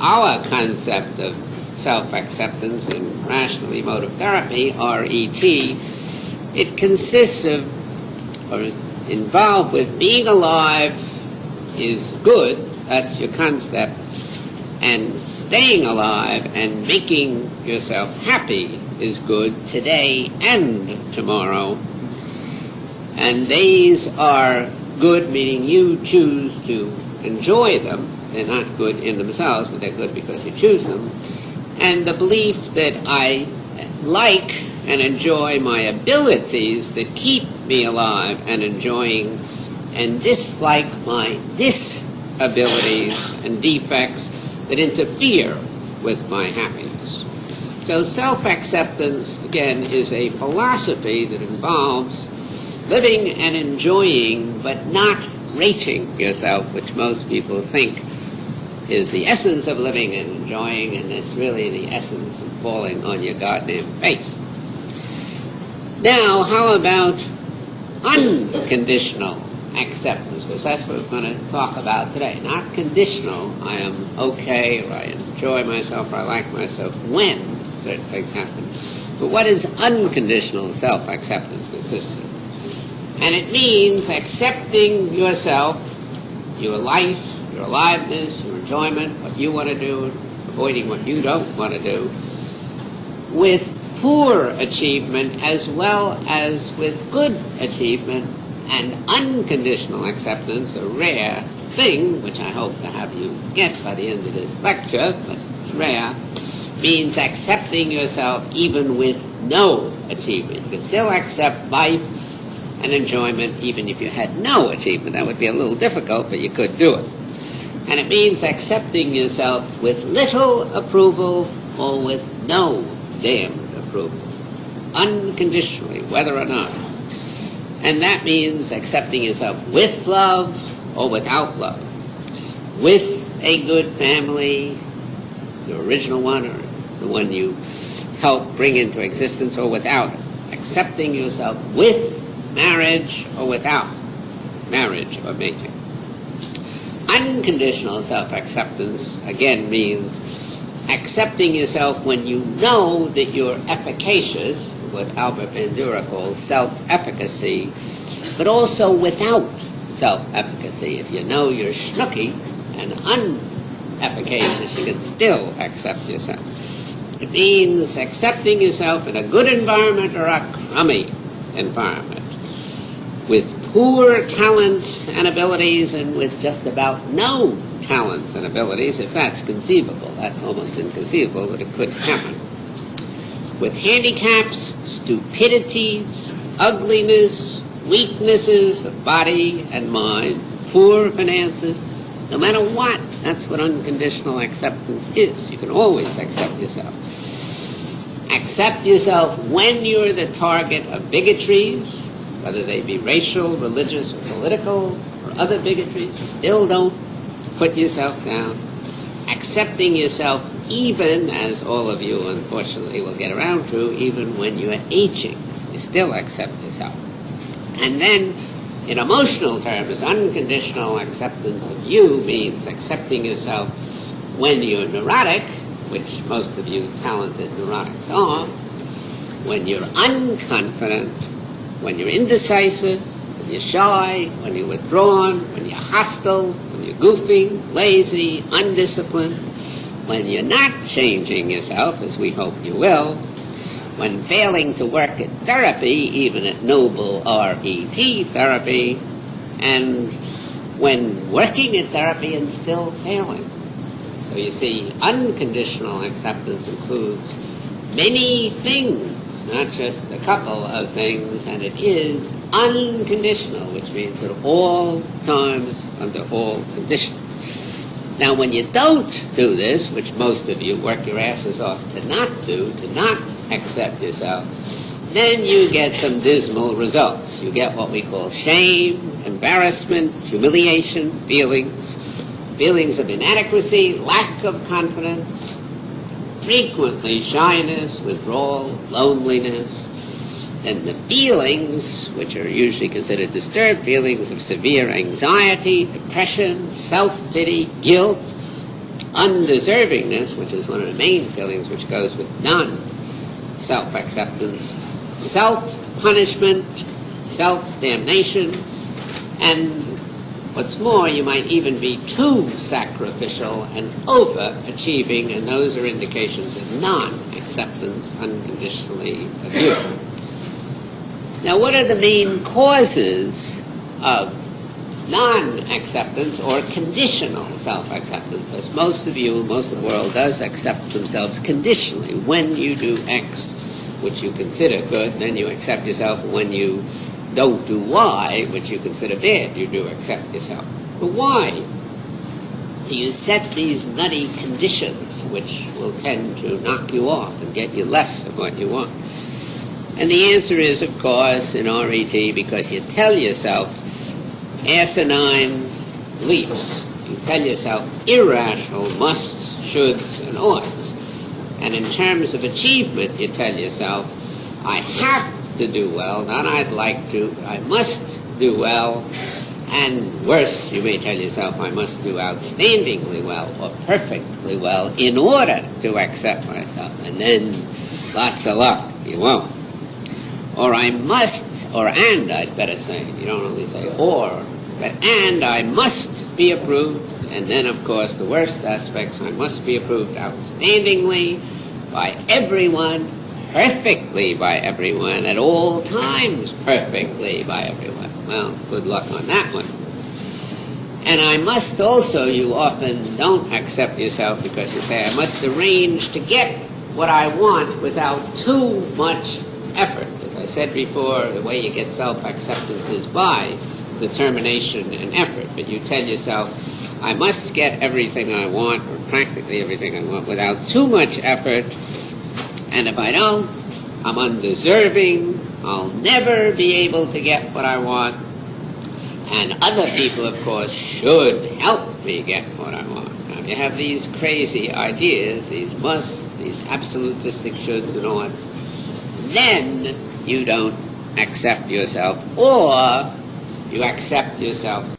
our concept of self-acceptance in rational emotive therapy, RET, it consists of, or is involved with, being alive is good, that's your concept, and staying alive and making yourself happy is good today and tomorrow. And these are good, meaning you choose to enjoy them. They're not good in themselves, but they're good because you choose them. And the belief that I like and enjoy my abilities that keep me alive and enjoying, and dislike my disabilities and defects that interfere with my happiness. So self-acceptance, again, is a philosophy that involves living and enjoying, but not rating yourself, which most people think is the essence of living and enjoying, and it's really the essence of falling on your goddamn face. Now, how about unconditional acceptance? Because that's what we're going to talk about today. Not conditional, I am okay, or I enjoy myself, or I like myself when certain things happen. But what is unconditional self-acceptance consist of? And it means accepting yourself, your life, your aliveness, your enjoyment, what you want to do, avoiding what you don't want to do, with poor achievement as well as with good achievement. And unconditional acceptance, a rare thing, which I hope to have you get by the end of this lecture, but it's rare, means accepting yourself even with no achievement. You can still accept life and enjoyment even if you had no achievement. That would be a little difficult, but you could do it. And it means accepting yourself with little approval or with no damned approval, unconditionally, whether or not. And that means accepting yourself with love or without love, with a good family, the original one or the one you helped bring into existence, or without it. Accepting yourself with marriage or without marriage or mating. Unconditional self-acceptance, again, means accepting yourself when you know that you're efficacious, what Albert Bandura calls self-efficacy, but also without self-efficacy. If you know you're schnooky and unefficacious, you can still accept yourself. It means accepting yourself in a good environment or a crummy environment, with poor talents and abilities and with just about no talents and abilities, if that's conceivable. That's almost inconceivable, but it could happen. With handicaps, stupidities, ugliness, weaknesses of body and mind, poor finances, no matter what. That's what unconditional acceptance is. You can always accept yourself. Accept yourself when you're the target of bigotries, whether they be racial, religious, or political, or other bigotries. Still don't put yourself down. Accepting yourself even, as all of you unfortunately will get around to, even when you're aging. You still accept yourself. And then, in emotional terms, unconditional acceptance of you means accepting yourself when you're neurotic, which most of you talented neurotics are, when you're unconfident, when you're indecisive, when you're shy, when you're withdrawn, when you're hostile, when you're goofy, lazy, undisciplined, when you're not changing yourself, as we hope you will, when failing to work at therapy, even at noble RET therapy, and when working at therapy and still failing. So you see, unconditional acceptance includes many things, not just a couple of things, and it is unconditional, which means at all times, under all conditions. Now, when you don't do this, which most of you work your asses off to not do, to not accept yourself, then you get some dismal results. You get what we call shame, embarrassment, humiliation, feelings of inadequacy, lack of confidence, frequently shyness, withdrawal, loneliness, and the feelings, which are usually considered disturbed feelings of severe anxiety, depression, self-pity, guilt, undeservingness, which is one of the main feelings which goes with non-self-acceptance, self-punishment, self-damnation, and what's more, you might even be too sacrificial and overachieving, and those are indications of non-acceptance, unconditionally of you. Now, what are the main causes of non-acceptance or conditional self-acceptance? Because most of you, most of the world does accept themselves conditionally. When you do X, which you consider good, then you accept yourself. When you don't do Y, which you consider bad, you do accept yourself. But why do you set these nutty conditions which will tend to knock you off and get you less of what you want? And the answer is, of course, in RET, because you tell yourself asinine beliefs. You tell yourself irrational musts, shoulds, and oughts. And in terms of achievement, you tell yourself, I have to do well, not I'd like to, I must do well. And worse, you may tell yourself, I must do outstandingly well or perfectly well in order to accept myself. And then, lots of luck, you won't. Or I must, or and I'd better say, you don't only say or, but and I must be approved. And then, of course, the worst aspects, I must be approved outstandingly by everyone, perfectly by everyone, at all times perfectly by everyone. Well, good luck on that one. And I must also, you often don't accept yourself because you say, I must arrange to get what I want without too much effort. As I said before, the way you get self-acceptance is by determination and effort. But you tell yourself, I must get everything I want, or practically everything I want, without too much effort. And if I don't, I'm undeserving. I'll never be able to get what I want. And other people, of course, should help me get what I want. Now, if you have these crazy ideas, these musts, these absolutistic shoulds and oughts, then you don't accept yourself, or you accept yourself